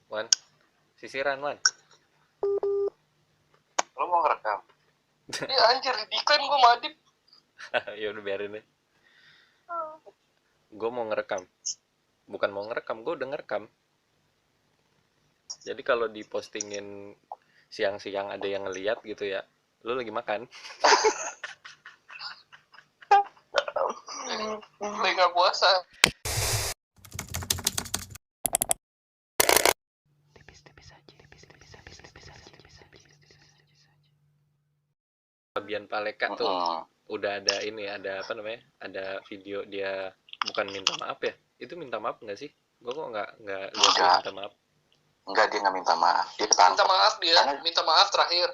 Wan, sisiran Wan. Lo mau ngerekam? Iya anjir, diklaim gue Madip. Ya udah biarin deh. Gue mau ngerekam. Bukan mau ngerekam, gue udah ngerekam. Jadi kalau dipostingin siang-siang ada yang ngeliat gitu ya, lu lagi makan. Lagi gak puasa. Fabian Paleka tuh udah ada ini, ada apa namanya, ada video dia bukan minta maaf ya, itu minta maaf nggak sih? Gue kok nggak lihat dia minta maaf. Enggak, dia nggak minta maaf. Dia minta maaf dia, minta maaf terakhir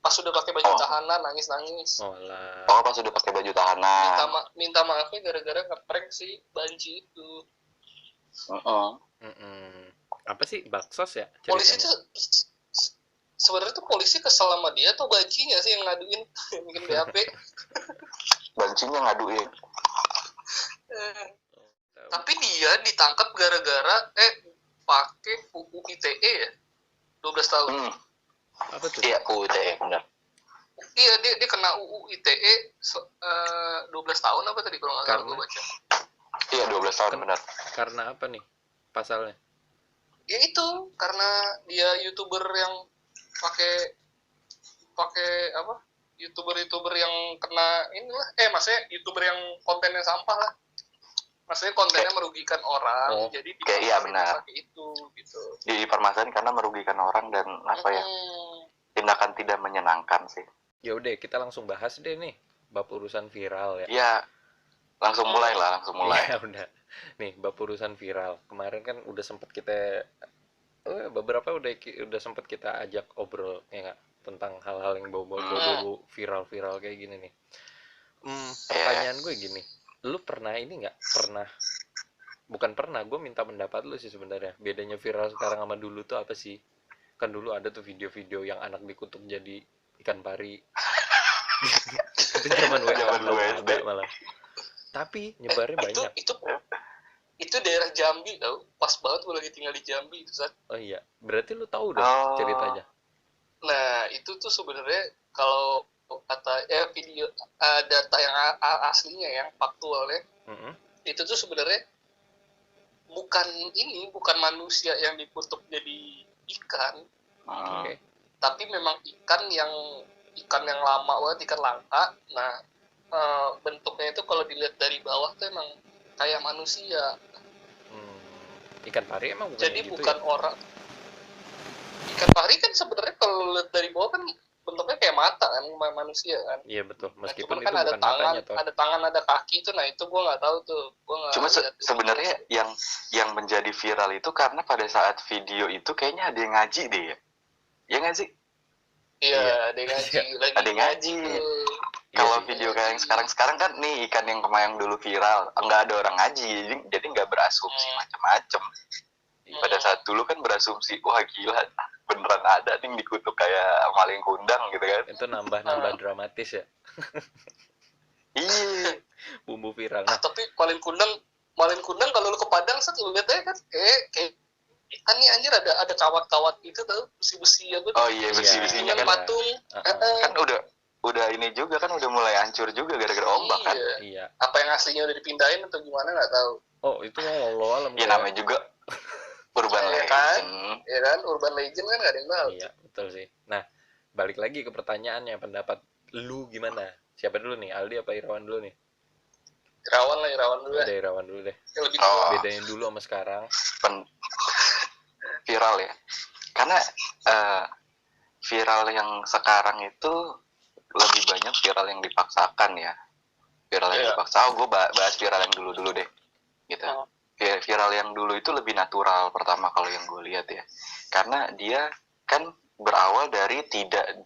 pas udah pakai baju tahanan, nangis. Oh lah. Oh, pas udah pakai baju tahanan. Minta maafnya gara-gara ngeprank si Banci itu. Apa sih, baksos ya ceritanya? Polisi tuh sebenarnya tuh polisi kesel sama dia atau Bancinya sih yang ngaduin, yang bikin BAP. Bancinya ngaduin. Tapi dia ditangkap gara-gara pakai UU ITE ya, 12 tahun. Apa tuh? Iya, UU ITE benar. Iya, dia kena UU ITE 12 tahun apa tadi kalau nggak salah gue baca. Iya, 12 tahun benar. Karena apa nih pasalnya? Ya itu, karena dia YouTuber yang pakai apa? YouTuber yang kena inilah, maksudnya YouTuber yang kontennya sampah lah. Maksudnya kontennya merugikan orang, jadi iya benar. Pakai itu gitu. Dipermasalahin karena merugikan orang dan apa ya? Tindakan tidak menyenangkan sih. Ya udah, kita langsung bahas deh nih bab urusan viral ya. Iya. Langsung mulai. Ya udah. Nih, bab urusan viral. Kemarin kan udah sempat kita beberapa udah sempat kita ajak obrol ya nggak, tentang hal-hal yang bau viral kayak gini nih. Pertanyaan gue gini, lu pernah ini nggak? Bukan pernah, gue minta pendapat lu sih sebenarnya. Bedanya viral sekarang sama dulu tuh apa sih? Kan dulu ada tuh video-video yang anak dikutuk jadi ikan pari. Itu zaman belum ada malah. Tapi nyebarnya banyak. Itu daerah Jambi tau, pas banget gue lagi tinggal di Jambi itu saat. Oh iya, berarti lu tahu dong ceritanya. Nah itu tuh sebenarnya kalau kata video data yang aslinya yang faktualnya, itu tuh sebenarnya bukan manusia yang dikutuk jadi ikan, tapi memang ikan yang lama banget, ikan langka. Nah bentuknya itu kalau dilihat dari bawah tuh emang kayak manusia. Ikan pari emang bukan jadi gitu bukan ya? Orang ikan pari kan sebenarnya kalau lihat dari bawah kan bentuknya kayak mata kan, manusia kan. Iya betul, meskipun nah, itu kan bukan matanya toh. Ada tangan, ada kaki itu. Nah itu gue nggak tahu tuh. Cuma sebenarnya yang menjadi viral itu karena pada saat video itu kayaknya ada yang ngaji deh ya. Ya nggak sih? Iya, ada yang ngaji. Ada yang ngaji. Kalau video kayak yang sekarang kan nih ikan yang kemarin dulu viral, nggak ada orang ngaji, jadi nggak berasumsi macam-macam. Pada saat dulu kan berasumsi, wah gila, beneran ada nih dikutuk kayak maling kundang gitu kan. Itu nambah dramatis ya. Iya. Bumbu viral. Nah, tapi maling kundang kalau lu ke Padang set lu lihat aja kan kayak kan nih anjir ada kawat-kawat gitu tuh, besi-besi ya. Oh iya, besi-besinya kan patung. Kan udah ini juga kan udah mulai hancur juga gara-gara ombak kan. Iya. Apa yang aslinya udah dipindahin atau gimana nggak tahu. Oh itu Allah alam. Ya namanya juga urban legend. Ya kan, urban legend kan nggak ada yang tahu. Iya betul sih. Nah balik lagi ke pertanyaannya, pendapat lu gimana? Siapa dulu nih, Aldi apa Irawan dulu nih? Irawan dulu. Ada Irawan dulu deh. Bedanya dulu sama sekarang. Viral ya. Karena viral yang sekarang itu lebih banyak viral yang dipaksakan ya. Viral yang dipaksa. Gue bahas viral yang dulu deh. Gitu. Viral yang dulu itu lebih natural pertama kalau yang gue lihat ya. Karena dia kan berawal dari tidak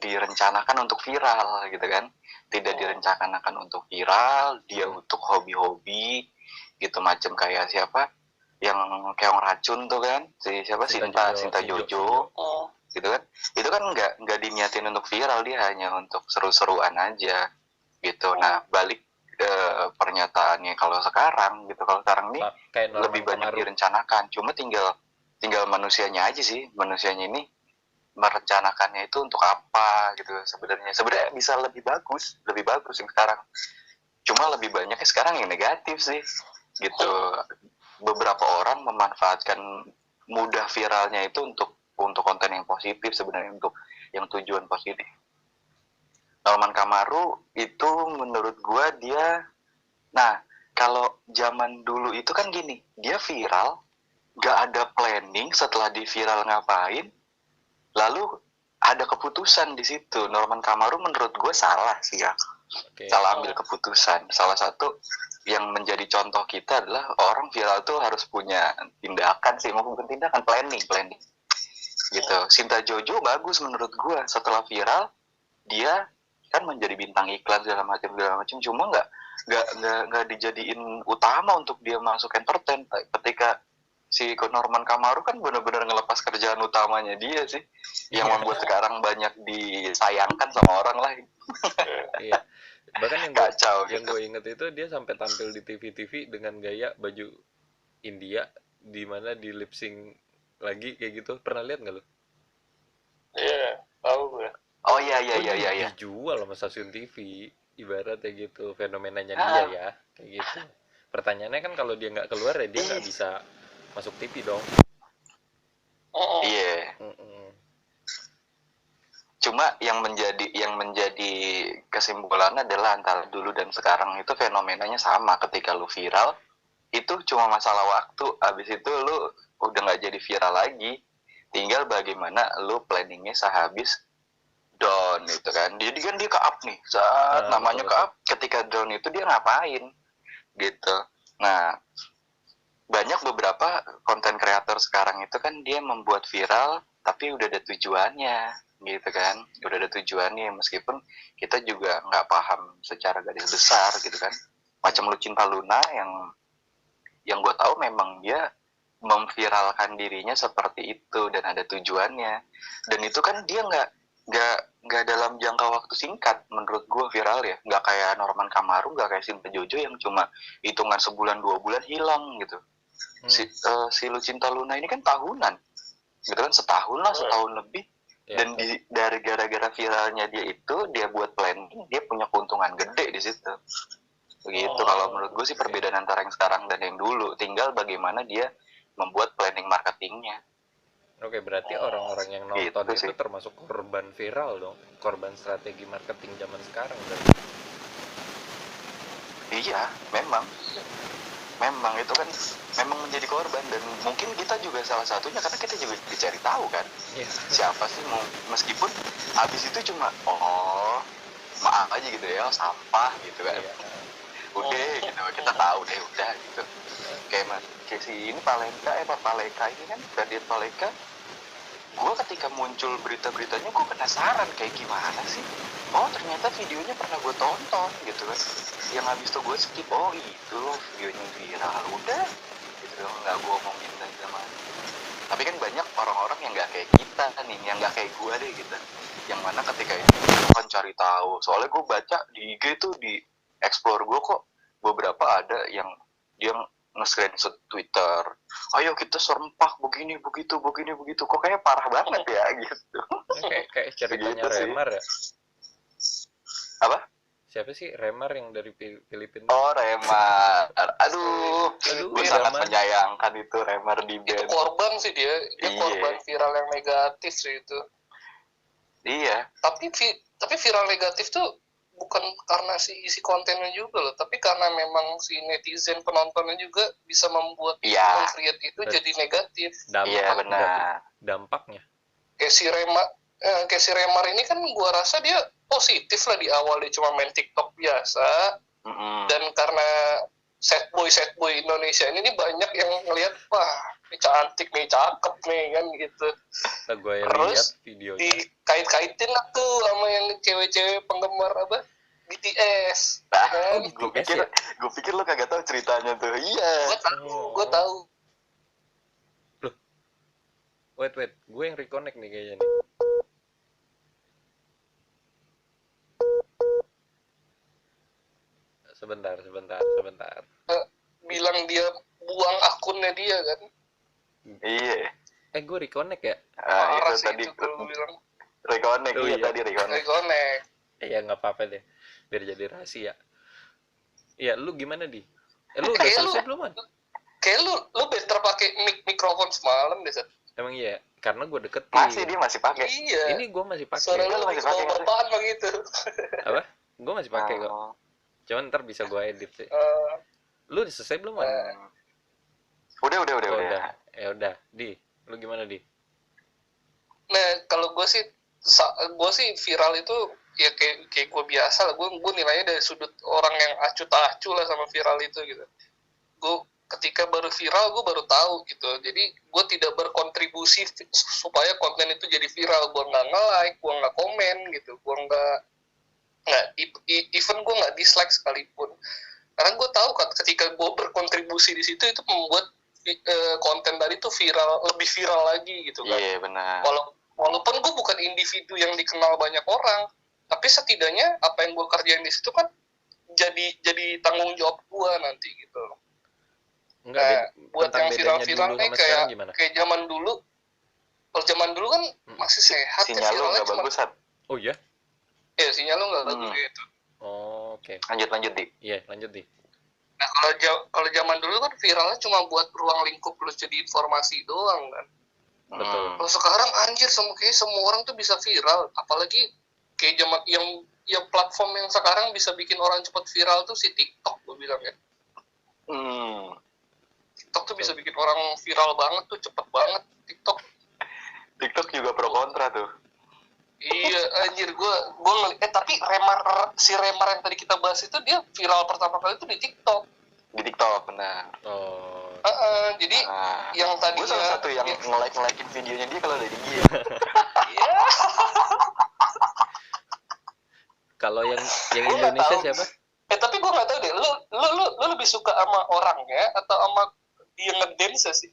direncanakan untuk viral gitu kan. Tidak direncanakan untuk viral, dia untuk hobi-hobi gitu, macam kayak siapa yang keong racun tuh kan, Sinta Jojo. Gitu kan, itu kan nggak diniatin untuk viral, dia hanya untuk seru-seruan aja gitu. Nah balik pernyataannya kalau sekarang nih lebih banyak direncanakan, cuma tinggal tinggal manusianya aja sih, manusianya ini merencanakannya itu untuk apa gitu. Sebenarnya bisa lebih bagus yang sekarang, cuma lebih banyaknya sekarang yang negatif sih gitu. Beberapa orang memanfaatkan mudah viralnya itu untuk konten yang positif, sebenarnya untuk yang tujuan positif. Norman Kamaru itu menurut gua dia, nah kalau zaman dulu itu kan gini, dia viral gak ada planning setelah di viral ngapain, lalu ada keputusan di situ. Norman Kamaru menurut gue salah sih ya, salah ambil keputusan. Salah satu yang menjadi contoh kita adalah orang viral tuh harus punya tindakan sih, bukan tindakan, planning gitu. Sinta Jojo bagus menurut gue, setelah viral dia kan menjadi bintang iklan segala macam, cuma nggak dijadiin utama untuk dia masuk entertain. Ketika si Norman Kamaru kan benar-benar ngelepas kerjaan utamanya dia sih, yang membuat sekarang banyak disayangkan sama orang lain. Iya. Bahkan yang gue inget itu dia sampai tampil di TV-TV dengan gaya baju India, di mana di lip sync lagi kayak gitu. Pernah lihat nggak lo? Iya, tahu gue. Oh iya. Dijual sama stasiun TV, ibaratnya gitu fenomenanya dia ya, kayak gitu. Pertanyaannya kan kalau dia nggak keluar ya dia nggak bisa masuk TV dong. Iya. Cuma yang menjadi kesimpulannya adalah antara dulu dan sekarang itu fenomenanya sama. Ketika lu viral itu cuma masalah waktu, abis itu lu udah nggak jadi viral lagi, tinggal bagaimana lu planningnya sehabis down itu kan. Jadi kan dia ke-up nih, saat namanya ke-up, ketika down itu dia ngapain gitu. Nah, banyak beberapa konten kreator sekarang itu kan dia membuat viral tapi udah ada tujuannya gitu kan, udah ada tujuannya, meskipun kita juga nggak paham secara garis besar gitu kan. Macam Lucinta Luna yang gue tahu memang dia memviralkan dirinya seperti itu dan ada tujuannya, dan itu kan dia nggak dalam jangka waktu singkat menurut gue viral ya, nggak kayak Norman Kamaru, nggak kayak Sinta Jojo yang cuma hitungan sebulan 2 bulan hilang gitu. Si Lucinta Luna ini kan tahunan gitu kan, setahun lebih, dan dari gara-gara viralnya dia itu dia buat planning, dia punya keuntungan gede di situ begitu. Kalau menurut gue sih perbedaan antara yang sekarang dan yang dulu, tinggal bagaimana dia membuat planning marketingnya. Oke, berarti orang-orang yang nonton itu termasuk korban viral dong, korban strategi marketing zaman sekarang berarti. Iya, memang itu kan memang menjadi korban, dan mungkin kita juga salah satunya karena kita juga dicari tahu kan, siapa sih, meskipun habis itu cuma maaf aja gitu ya, sampah gitu kan. Udah gitu, kita tahu deh udah gitu. Kayak si ini Paleka ini kan, Ferdian Paleka, gue ketika muncul berita-beritanya gue penasaran kayak gimana sih, ternyata videonya pernah gue tonton gitu kan, yang habis itu gue skip, itu videonya viral, udah gitu, nggak gue omongin lagi sama. Tapi kan banyak orang-orang yang nggak kayak kita nih, yang nggak kayak gue deh gitu, yang mana ketika itu gue akan cari tahu. Soalnya gue baca di IG tuh, di explore gue kok beberapa ada yang dia nge-screenshot Twitter, ayo kita serempak begini begitu, kok kayaknya parah banget ya gitu. Kayak ceritanya gitu Remar ya. Apa? Siapa sih Remar yang dari Filipina? Oh, Remar. Aduh, gue sangat menyayangkan itu Remar di band. Itu korban sih dia korban viral yang negatif sih itu. Iya. Tapi viral negatif tuh bukan karena si isi kontennya juga loh, tapi karena memang si netizen penontonnya juga bisa membuat create itu jadi negatif. Iya, benar. Dampaknya. Kayak si Remar ini kan gua rasa dia positif lah di awal, dia cuma main TikTok biasa. Dan karena set boy Indonesia ini banyak yang ngelihat, wah ini cantik nih, cakep nih kan gitu. Terus dikait-kaitin lah tuh sama yang cewek-cewek penggemar BTS. Nah, gue pikir lo kagak tahu ceritanya tuh. Iya. Gue tahu. Loh. Wait, gue yang reconnect nih kayaknya nih. Sebentar. Bilang dia buang akunnya dia kan. Iya. gue reconnect ya. Parah Itu sih tadi itu kalau lu bilang reconnect, Oh iya iya. tadi reconnect. reconnect. Ya nggak apa-apa deh, biar jadi rahasia. Iya, lu gimana di? Lu udah Kayak lu selesai belum, Man? kayak lu better pakai mikrofon semalam deh Sat. Emang iya, karena gue deketin. Masih dia masih pakai. Iya, Ini gue masih suara pakai. lu Lu lebih masih ke pakai bawah nggak sih? berapaan begitu. Apa? Gue masih pakai kok. Oh, Cuman ntar bisa gue edit sih. Eh, Lu udah selesai belum, Man? hmm. Udah. Oh, udah. Ya udah, di. Lu gimana, di? nah kalau gue sih viral itu ya kayak gue biasa lah, gue nilainya dari sudut orang yang acuh tak acuh lah sama viral itu gitu. Gue ketika baru viral gue baru tahu gitu, jadi gue tidak berkontribusi supaya konten itu jadi viral. Gue nggak nge-like, gue nggak komen gitu, gue nggak even gue nggak dislike sekalipun, karena gue tahu kan ketika gue berkontribusi di situ itu membuat konten tadi tuh lebih viral lagi gitu kan. Iya, benar. Walaupun gue bukan individu yang dikenal banyak orang, tapi setidaknya apa yang gue kerjain di situ kan jadi tanggung jawab gue nanti gitu. Enggak, Nah, buat tentang yang bedanya viral-viral dulu nih sama sekarang gimana? kayak zaman dulu. Kalau zaman dulu kan masih sehat ya, Sinyal lu viralnya nggak cuma bagus, Sat. Oh iya? ya sinyal lu nggak bagus gitu. Oh, oke. Lanjut, Di. Iya, lanjut, di. Nah kalau zaman dulu kan viralnya cuma buat ruang lingkup lu jadi informasi doang kan. Betul. Kalau sekarang anjir semua orang tuh bisa viral, apalagi kayak zaman yang platform yang sekarang bisa bikin orang cepat viral tuh si TikTok, gue bilang ya. TikTok tuh bisa bikin orang viral banget tuh, cepet banget TikTok. TikTok juga pro kontra tuh. Iya anjir, gue tapi si Remar yang tadi kita bahas itu dia viral pertama kali itu di TikTok. Di TikTok, benar. Oh, Jadi yang tadi gue salah satu yang nge-like-in videonya dia kalau ada di dia. Iya. kalau yang Gua nggak Indonesia tahu. siapa? Tapi gue nggak tahu deh, lu lebih suka sama orangnya atau sama dia ngedance sih?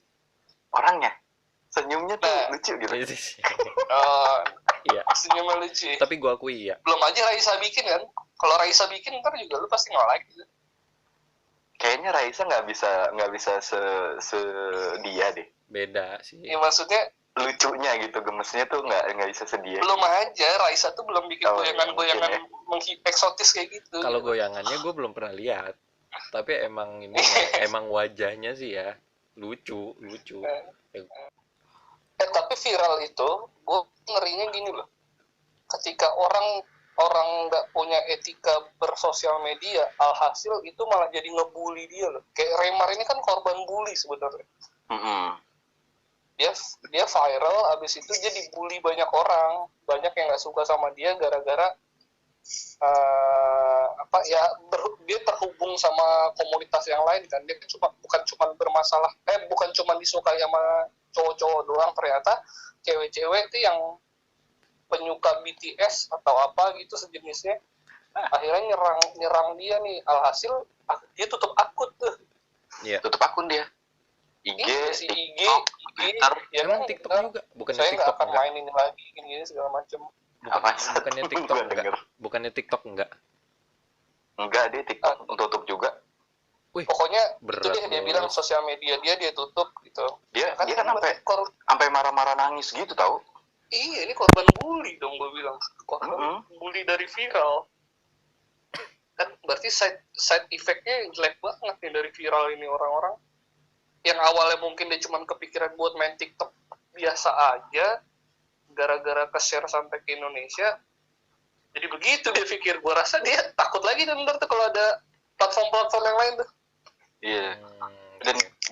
Orangnya, senyumnya tuh Nah. lucu gitu. Iya. Senyumnya lucu. Tapi gua akui ya. Belum aja Raisa bikin kan? Kalau Raisa bikin ntar juga lu pasti nge-like gitu. Kayaknya Raisa nggak bisa se dia deh. Beda sih. Ya maksudnya Lucunya gitu, gemesnya tuh nggak bisa sedia. belum aja, Raisa tuh belum bikin goyangan-goyangan eksotis kayak gitu. Kalau goyangannya gue belum pernah lihat. Tapi emang ini emang wajahnya sih ya lucu. Tapi viral itu, gue ngerinya gini loh. Ketika orang nggak punya etika bersosial media, alhasil itu malah jadi ngebully dia loh. Kayak Remar ini kan korban bully sebenarnya. Dia viral, abis itu dia dibully banyak orang, banyak yang nggak suka sama dia gara-gara dia terhubung sama komunitas yang lain kan. Dia bukan cuma disukai sama cowok-cowok doang, ternyata cewek-cewek itu yang penyuka BTS atau apa gitu sejenisnya akhirnya nyerang dia nih, alhasil dia tutup akun tuh. Iya. Tutup akun dia. IG, TikTok, Twitter. Ya Emang kan, TikTok kan, juga? Bukannya saya nggak TikTok akan enggak? main ini lagi gini segala macam. Bukannya TikTok Gua enggak? denger. Bukannya TikTok enggak? Enggak, dia TikTok tutup juga. Wih, Pokoknya berat itu dia bilang bos. sosial media dia tutup gitu. Dia kan berarti sampai marah-marah nangis gitu tahu. Iya, ini korban bully dong, gue bilang. Korban bully dari viral. Kan berarti side effect-nya jelek banget nih dari viral ini orang-orang. Yang awalnya mungkin dia cuma kepikiran buat main TikTok biasa aja, gara-gara ke-share sampai ke Indonesia. Jadi begitu dia pikir. Gue rasa dia takut lagi ntar tuh kalau ada platform-platform yang lain tuh. Iya.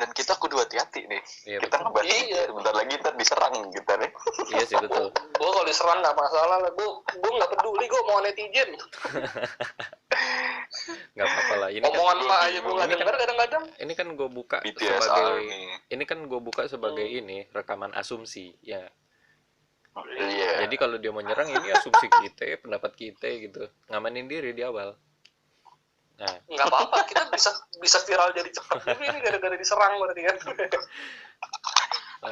Dan kita kudu hati-hati nih. Iya, Kita betul. ngebahas bentar lagi ntar diserang kita nih. Iya sih betul. Gue kalau diserang nggak masalah lah. Gue nggak peduli. Gue mau netizen. Nggak apa-apa lah. Ini Omongan kan, apa aja gue nggak denger kadang-kadang. ini kan gue buka BTS sebagai Army. ini kan gue buka sebagai ini rekaman asumsi ya. Iya. Jadi kalau dia mau nyerang ini asumsi kita, pendapat kita gitu. Ngamanin diri di awal. Nah, Nggak apa-apa. Kita bisa viral jadi cepat juga ini gara-gara diserang berarti kan.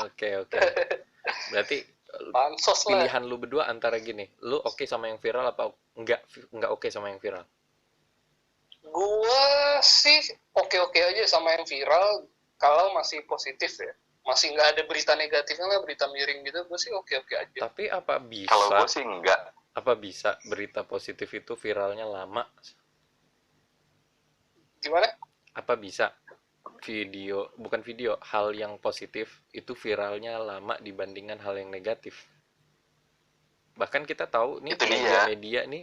oke. Berarti Pansos lah. pilihan lu berdua antara gini, lu oke sama yang viral apa enggak oke sama yang viral? Gue sih oke-oke aja sama yang viral kalau masih positif ya. masih nggak ada berita negatifnya lah, berita miring gitu, gue sih oke-oke aja. Tapi apa Kalau bisa gue sih enggak. apa bisa berita positif itu viralnya lama? Gimana? Apa bisa bukan video, hal yang positif itu viralnya lama dibandingkan hal yang negatif? Bahkan kita tahu nih Itu dia.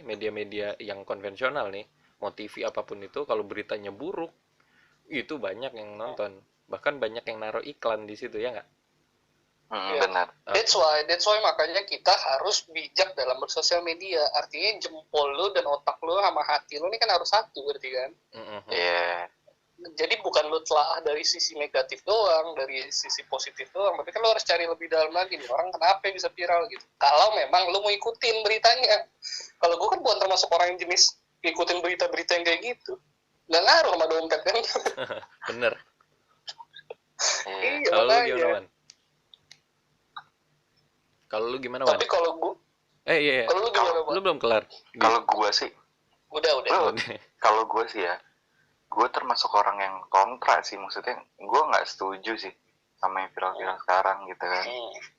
media-media yang konvensional nih, mau TV apapun itu, kalau beritanya buruk itu banyak yang nonton, bahkan banyak yang naruh iklan di situ, ya nggak? Iya. Benar. That's why makanya kita harus bijak dalam bersosial media. Artinya jempol lu dan otak lu sama hati lu ini kan harus satu, berarti kan. Iya. Jadi bukan lu telah dari sisi negatif doang, dari sisi positif doang, tapi kan lu harus cari lebih dalam lagi nih, orang kenapa bisa viral gitu. Kalau memang lu mau ikutin beritanya. Kalau gue kan bukan termasuk orang yang jenis ikutin berita-berita yang kayak gitu. Nggak ngaruh sama dompet kan. Bener. Iya. Iya, Kalau lu makanya. gimana, Wan? Kalau lu gimana, Wan? Tapi kalau gue, Iya. kalau lu gimana, Pak? Lu belum kelar. Kalau gue sih, Udah. kalau gue sih ya, gue termasuk orang yang kontra sih, maksudnya gue nggak setuju sih sama yang viral-viral sekarang gitu kan.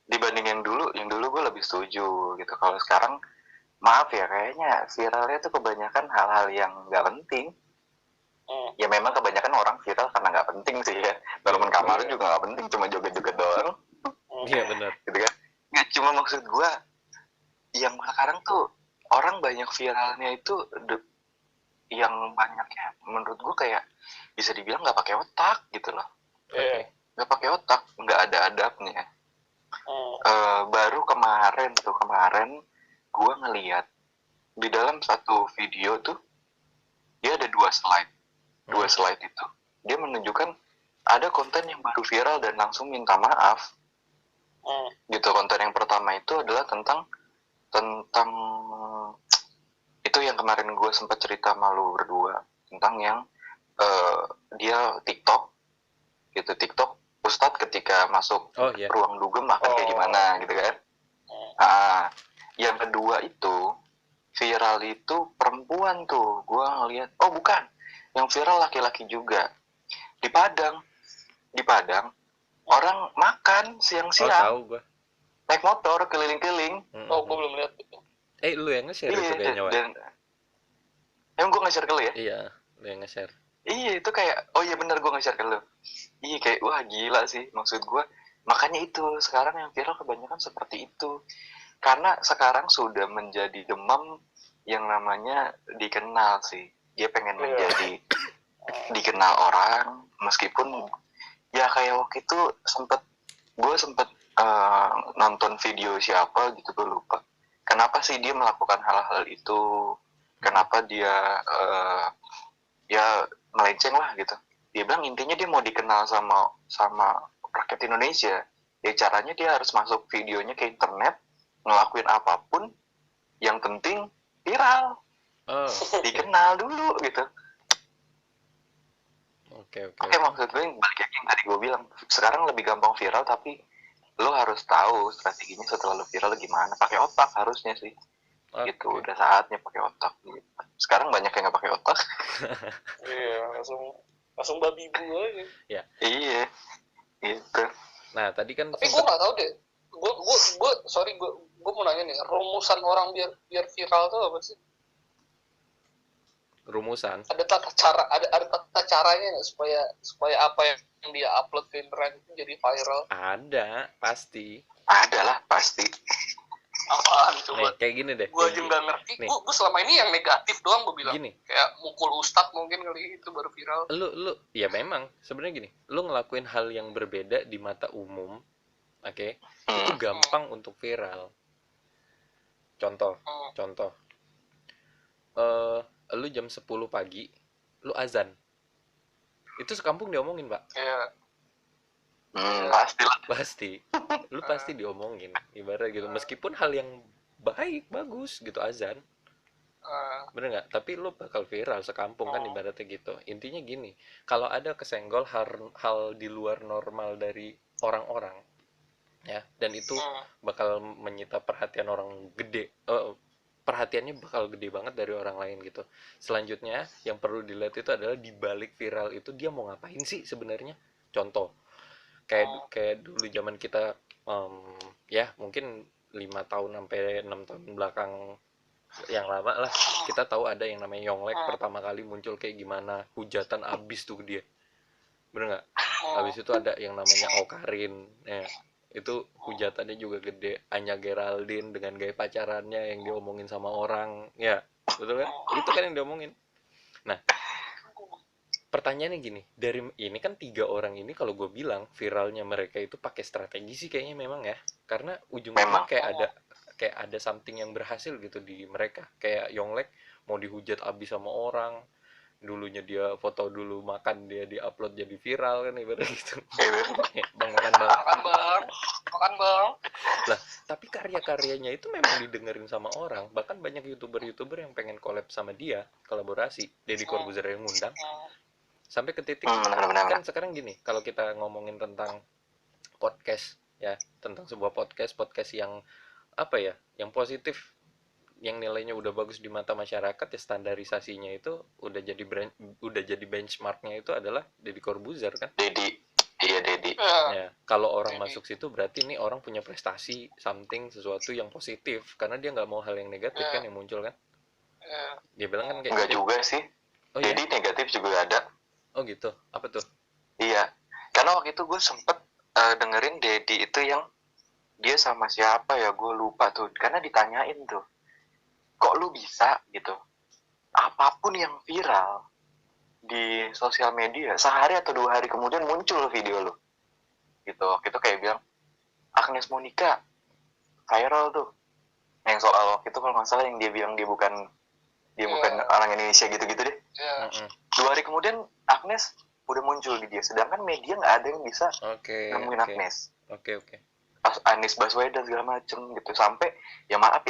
Dibanding yang dulu gue lebih setuju gitu. Kalau sekarang, maaf ya, kayaknya viralnya tuh kebanyakan hal-hal yang nggak penting. Ya memang kebanyakan orang viral karena nggak penting sih ya. Bangun kamar juga nggak penting, cuma joget-joget doang. Iya, benar. Gitu kan. Nggak, cuma maksud gue, yang sekarang tuh orang banyak viralnya itu yang banyaknya menurut gue kayak bisa dibilang nggak pakai otak gitu loh. Oke. Nggak pakai otak, nggak ada adabnya. Baru kemarin gue ngeliat di dalam satu video tuh dia ada dua slide itu dia menunjukkan ada konten yang baru viral dan langsung minta maaf. Gitu. Konten yang pertama itu adalah tentang itu yang kemarin gue sempat cerita malu berdua tentang yang dia TikTok Ustadz ketika masuk ruang dugem akan kayak gimana gitu kan. Yang kedua itu viral itu perempuan tuh, gue ngeliat, oh bukan, yang viral laki-laki juga di Padang orang makan siang-siang. Tahu gue. Naik motor keliling-keliling. Gue belum lihat. Lu yang nge-share itu kayaknya, Wan. Emang gue nge-share ke lu ya? Iya, lu yang nge-share. Iya, itu kayak, oh iya bener gue nge-share ke lu. Iya, kayak, wah gila sih, maksud gue. Makanya itu, sekarang yang viral kebanyakan seperti itu. Karena sekarang sudah menjadi demam yang namanya dikenal sih. Dia pengen menjadi dikenal orang, meskipun ya kayak waktu itu gue sempet nonton video siapa gitu, gue lupa. Kenapa sih dia melakukan hal-hal itu? Kenapa dia ya melenceng lah gitu. Dia bilang intinya dia mau dikenal sama rakyat Indonesia. Ya caranya dia harus masuk videonya ke internet, ngelakuin apapun, yang penting viral. Dikenal dulu gitu. Oke. Maksud gue balik lagi yang tadi gue bilang, sekarang lebih gampang viral, tapi lo harus tahu strateginya setelah lo viral gimana. Pakai otak harusnya sih. Gitu, udah saatnya pakai otak gitu. Sekarang banyak yang nggak pakai otak. Iya, langsung babi bu aja. Ya. Iya, gitu. Nah tadi kan. Tapi gue nggak tahu deh. Gue mau nanya nih, rumusan orang biar viral tuh apa sih? Rumusan? Ada tata caranya nggak supaya apa yang dia upload ke internet itu jadi viral? Ada, pasti. Ada lah, pasti. Apaan coba? Nih, kayak gini deh. Gue aja nggak ngerti. Gue selama ini yang negatif doang gue bilang. Gini. Kayak mukul ustadz mungkin kali itu baru viral. Lu ya memang sebenarnya gini. Lu ngelakuin hal yang berbeda di mata umum, oke? Itu gampang untuk viral. Contoh. Lu jam 10 pagi, lu azan. Itu sekampung diomongin, Pak. Iya. Pasti. Lu pasti diomongin, ibarat gitu. Meskipun hal yang baik, bagus gitu azan. Bener nggak? Tapi lu bakal viral sekampung kan ibaratnya gitu. Intinya gini, kalau ada kesenggol hal di luar normal dari orang-orang, ya, dan itu bakal menyita perhatian orang gede. Perhatiannya bakal gede banget dari orang lain gitu. Selanjutnya yang perlu dilihat itu adalah di balik viral itu dia mau ngapain sih sebenarnya. Contoh, kayak dulu zaman kita, ya mungkin 5 tahun sampai 6 tahun belakang yang lama lah, kita tahu ada yang namanya Yonglek pertama kali muncul kayak gimana, hujatan abis tuh dia, bener nggak? Abis itu ada yang namanya Okarin, ya itu hujatannya juga gede. Anya Geraldine dengan gaya pacarannya yang diomongin sama orang, ya betul kan? Itu kan yang diomongin. Nah, pertanyaannya gini, dari ini kan 3 orang ini kalau gue bilang viralnya mereka itu pakai strategi sih kayaknya memang ya, karena ujung-ujung kayak ada something yang berhasil gitu di mereka. Kayak Yonglek mau dihujat abis sama orang, dulunya dia foto dulu makan, dia diupload jadi viral kan ibaratnya gitu. Bang makan bang, makan bang. lah tapi karya-karyanya itu memang didengerin sama orang, bahkan banyak youtuber yang pengen collab sama dia, kolaborasi. Deddy Corbuzier yang ngundang, sampai ke titik kan sekarang gini, kalau kita ngomongin tentang podcast ya, tentang sebuah podcast yang apa ya, yang positif, yang nilainya udah bagus di mata masyarakat, ya standarisasinya itu udah jadi benchmarknya itu adalah Deddy Corbuzier kan. Deddy Ya, kalau orang masuk situ berarti ini orang punya prestasi, something, sesuatu yang positif, karena dia nggak mau hal yang negatif kan yang muncul kan. Dia bilang kan kayak enggak gitu. juga sih. Oh Deddy iya, negatif juga ada. oh gitu, apa tuh? Iya, karena waktu itu gue sempet dengerin Deddy itu yang dia sama siapa ya, gue lupa tuh. Karena ditanyain tuh, kok lu bisa gitu, apapun yang viral di sosial media, sehari atau 2 hari kemudian muncul video lu. Gitu, waktu itu kayak bilang, Agnes Monica, viral tuh. Yang soal waktu itu kalau nggak salah yang dia bilang dia bukan orang Indonesia gitu-gitu deh. 2 hari kemudian Agnes udah muncul di dia, sedangkan media nggak ada yang bisa nemuin Agnes. Oke. Anies Baswedan segala macem gitu, sampai ya maaf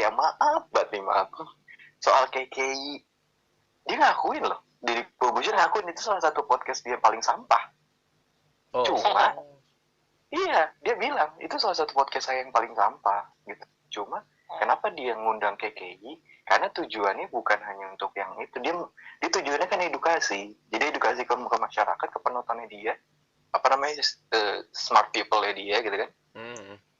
banget nih, maaf soal KKI, dia ngakuin loh, Deddy Corbuzier ngakuin itu salah satu podcast dia paling sampah. Cuma iya, dia bilang itu salah satu podcast saya yang paling sampah gitu. Cuma kenapa dia ngundang KKI? Karena tujuannya bukan hanya untuk yang itu, dia tujuannya kan edukasi. Jadi edukasi ke masyarakat, ke penontonnya dia, apa namanya, smart people-nya dia gitu kan.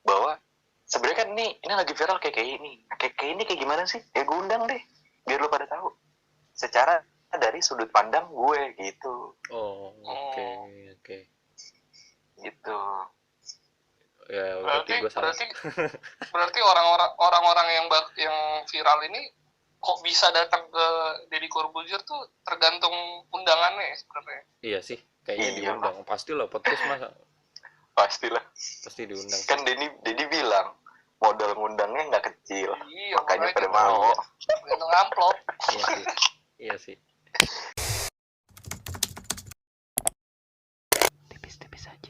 Bahwa sebenarnya kan ini lagi viral KKI ini. Nah, KKI ini kayak gimana sih? Ya gue undang deh, biar lo pada tahu. Secara dari sudut pandang gue gitu. Oke. Gitu. Ya, berarti orang-orang yang viral ini kok bisa datang ke Deddy Corbuzier tuh tergantung undangannya sebenarnya. Iya sih, kayaknya diundang. Pastilah podcast masa. Pastilah. Pasti diundang. Kan Deddy bilang modal ngundangnya nggak kecil. Iya, makanya pada mau. Gantung amplop. Iya sih. Tipis-tipis aja.